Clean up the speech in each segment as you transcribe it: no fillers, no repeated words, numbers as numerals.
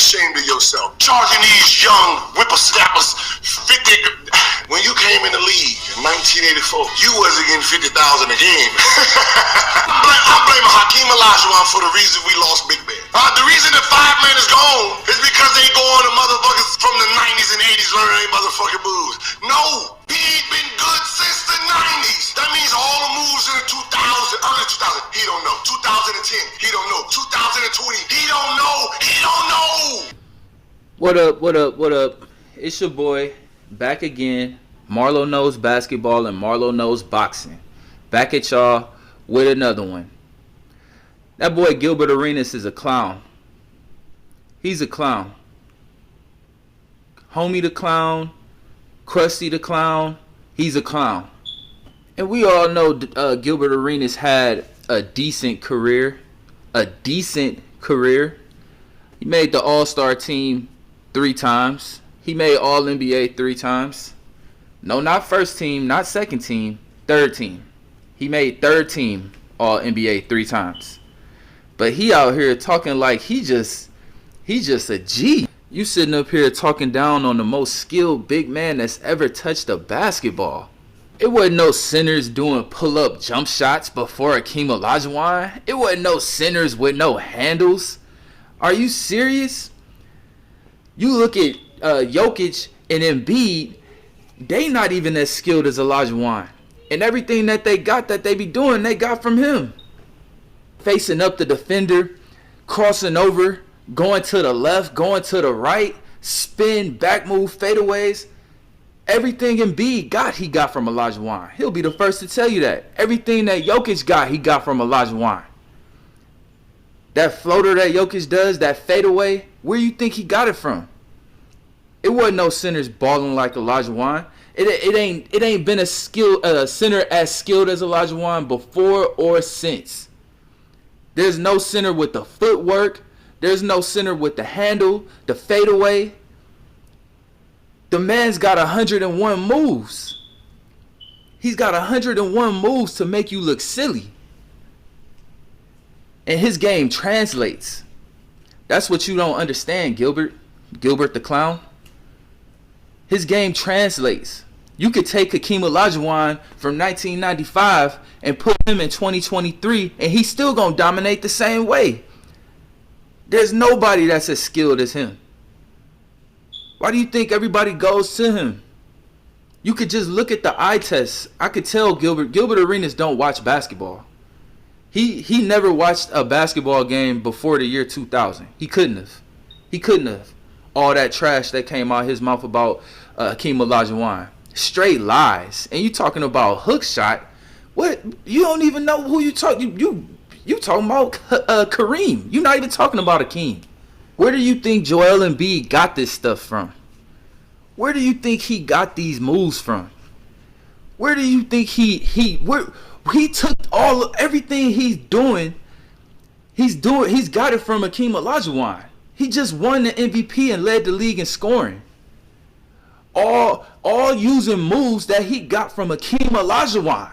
ashamed of yourself. Charging these young whippersnappers 50. When you came in the league in 1984, you wasn't getting 50,000 a game. I'm blaming Hakeem Olajuwon for the reason we lost Big Ben. The reason the 5 man is gone is because they go on the motherfuckers from the 90s and 80s learning they motherfucking moves. No, he ain't been good since the 90s. That means all the moves in the 2000, early 2000, he don't know. 2010, he don't know. 2020, he don't know. He don't know. What up, what up, what up? It's your boy, back again. Marlo Knows Basketball and Marlo Knows Boxing. Back at y'all with another one. That boy Gilbert Arenas is a clown. He's a clown. Homie the clown. Krusty the clown. He's a clown. And we all know Gilbert Arenas had a decent career. A decent career. He made the All-Star team 3 times. He made All-NBA 3 times. No, not first team, not second team, third team. He made third team All-NBA 3 times. But he out here talking like he's just a G. You sitting up here talking down on the most skilled big man that's ever touched a basketball. It wasn't no centers doing pull-up jump shots before Hakeem Olajuwon. It wasn't no centers with no handles. Are you serious? You look at Jokic and Embiid, they not even as skilled as Olajuwon. And everything that they got that they be doing, they got from him. Facing up the defender, crossing over, going to the left, going to the right, spin, back move, fadeaways. Everything Embiid got, he got from Olajuwon. He'll be the first to tell you that. Everything that Jokic got, he got from Olajuwon. That floater that Jokic does, that fadeaway, where you think he got it from? It wasn't no centers balling like Olajuwon. It ain't been a center as skilled as Olajuwon before or since. There's no center with the footwork. There's no center with the handle, the fadeaway. The man's got 101 moves. He's got 101 moves to make you look silly. And his game translates. That's what you don't understand, Gilbert. Gilbert the clown. His game translates. You could take Hakeem Olajuwon from 1995 and put him in 2023, and he's still going to dominate the same way. There's nobody that's as skilled as him. Why do you think everybody goes to him? You could just look at the eye test. I could tell Gilbert Arenas don't watch basketball. He never watched a basketball game before the year 2000. He couldn't have. He couldn't have. All that trash that came out his mouth about Hakeem Olajuwon. Straight lies. And you talking about hook shot. What? You don't even know who you talking. You talking about Kareem. You're not even talking about Hakeem. Where do you think Joel Embiid got this stuff from? Where do you think he got these moves from? Where do you think he took everything he's doing? He's got it from Hakeem Olajuwon. He just won the MVP and led the league in scoring. All using moves that he got from Hakeem Olajuwon.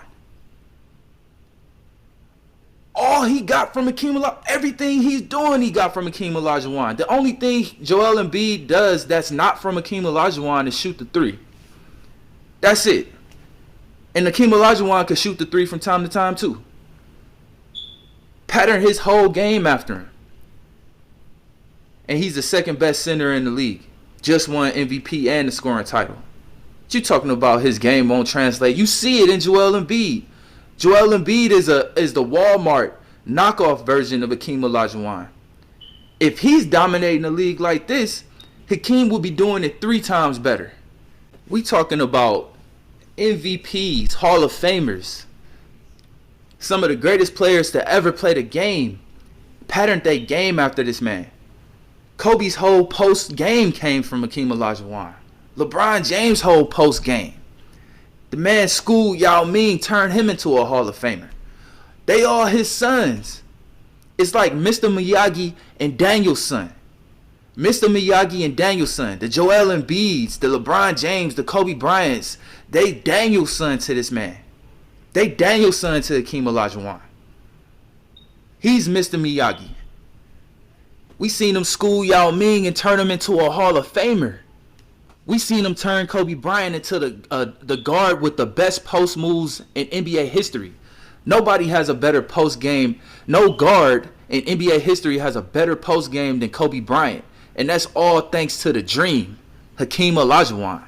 All he got from Hakeem Olajuwon, everything he's doing, he got from Hakeem Olajuwon. The only thing Joel Embiid does that's not from Hakeem Olajuwon is shoot the 3. That's it. And Hakeem Olajuwon could shoot the 3 from time to time too. Pattern his whole game after him. And he's the second best center in the league. Just won MVP and the scoring title. What you talking about his game won't translate? You see it in Joel Embiid. Joel Embiid is the Walmart knockoff version of Hakeem Olajuwon. If he's dominating the league like this, Hakeem will be doing it 3 times better. We talking about MVPs, Hall of Famers. Some of the greatest players to ever play the game patterned their game after this man. Kobe's whole post game came from Hakeem Olajuwon. LeBron James' whole post game. The man schooled Yao Ming, turned him into a Hall of Famer. They all his sons. It's like Mr. Miyagi and Danielson. Mr. Miyagi and Danielson. The Joel Embiids, the LeBron James, the Kobe Bryants. They Danielson to this man. They Danielson to Hakeem Olajuwon. He's Mr. Miyagi. We seen him school Yao Ming and turn him into a Hall of Famer. We seen him turn Kobe Bryant into the guard with the best post moves in NBA history. Nobody has a better post game. No guard in NBA history has a better post game than Kobe Bryant. And that's all thanks to the dream, Hakeem Olajuwon.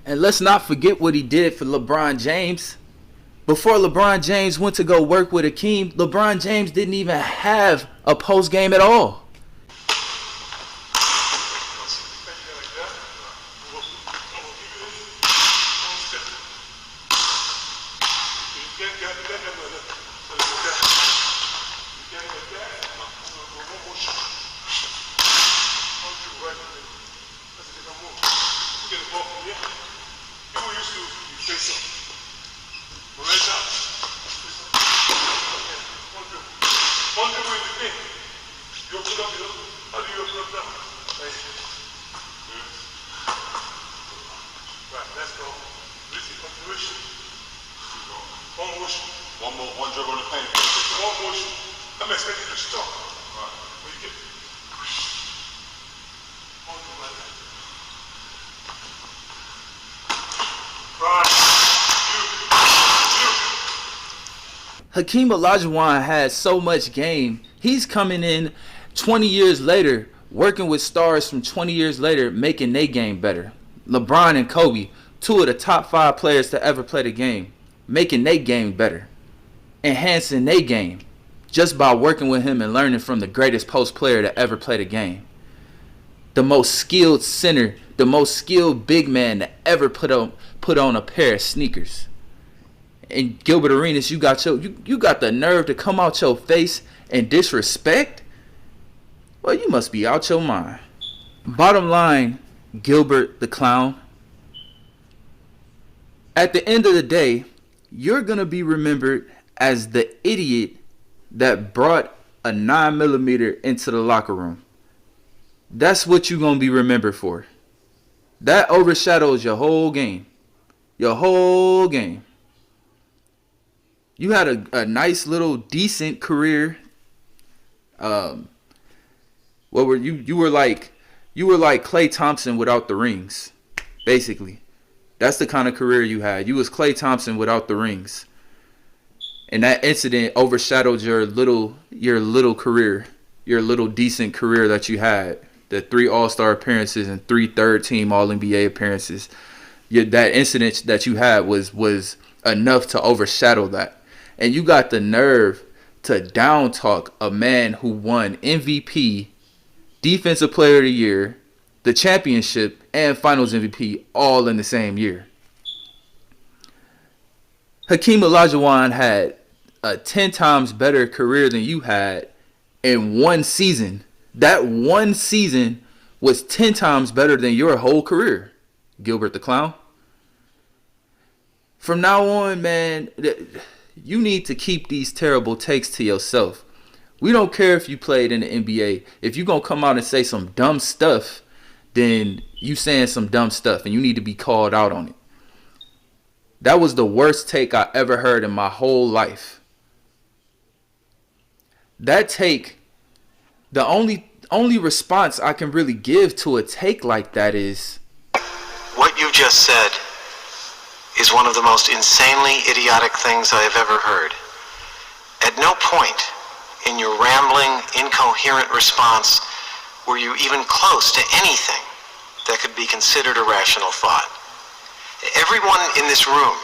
And let's not forget what he did for LeBron James. Before LeBron James went to go work with Hakeem, LeBron James didn't even have a post game at all. One dribble in the paint. One motion. I'm expecting you to stop. Right. When you get Hakeem Olajuwon has so much game. He's coming in 20 years later, working with stars from 20 years later, making their game better. LeBron and Kobe, two of the top 5 players to ever play the game, making their game better, enhancing their game just by working with him and learning from the greatest post player to ever play the game. The most skilled center, the most skilled big man to ever put on a pair of sneakers. And Gilbert Arenas, you got the nerve to come out your face and disrespect? Well, you must be out your mind. Bottom line, Gilbert the clown. At the end of the day, you're going to be remembered as the idiot that brought a 9mm into the locker room. That's what you're going to be remembered for. That overshadows your whole game. Your whole game. You had a nice little decent career. What were you? You were like Klay Thompson without the rings, basically. That's the kind of career you had. You was Klay Thompson without the rings, and that incident overshadowed your little career, your little decent career that you had. The 3 All-Star appearances and 3 third-team All-NBA appearances. That incident that you had was enough to overshadow that. And you got the nerve to down talk a man who won MVP, Defensive Player of the Year, the championship, and Finals MVP all in the same year. Hakeem Olajuwon had a 10 times better career than you had in one season. That one season was 10 times better than your whole career, Gilbert the Clown. From now on, man, you need to keep these terrible takes to yourself. We don't care if you played in the NBA. If you're going to come out and say some dumb stuff, then you saying some dumb stuff and you need to be called out on it. That was the worst take I ever heard in my whole life. That take, the only response I can really give to a take like that is, what you just said is one of the most insanely idiotic things I have ever heard. At no point in your rambling, incoherent response were you even close to anything that could be considered a rational thought. Everyone in this room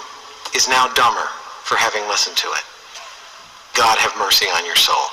is now dumber for having listened to it. God have mercy on your soul.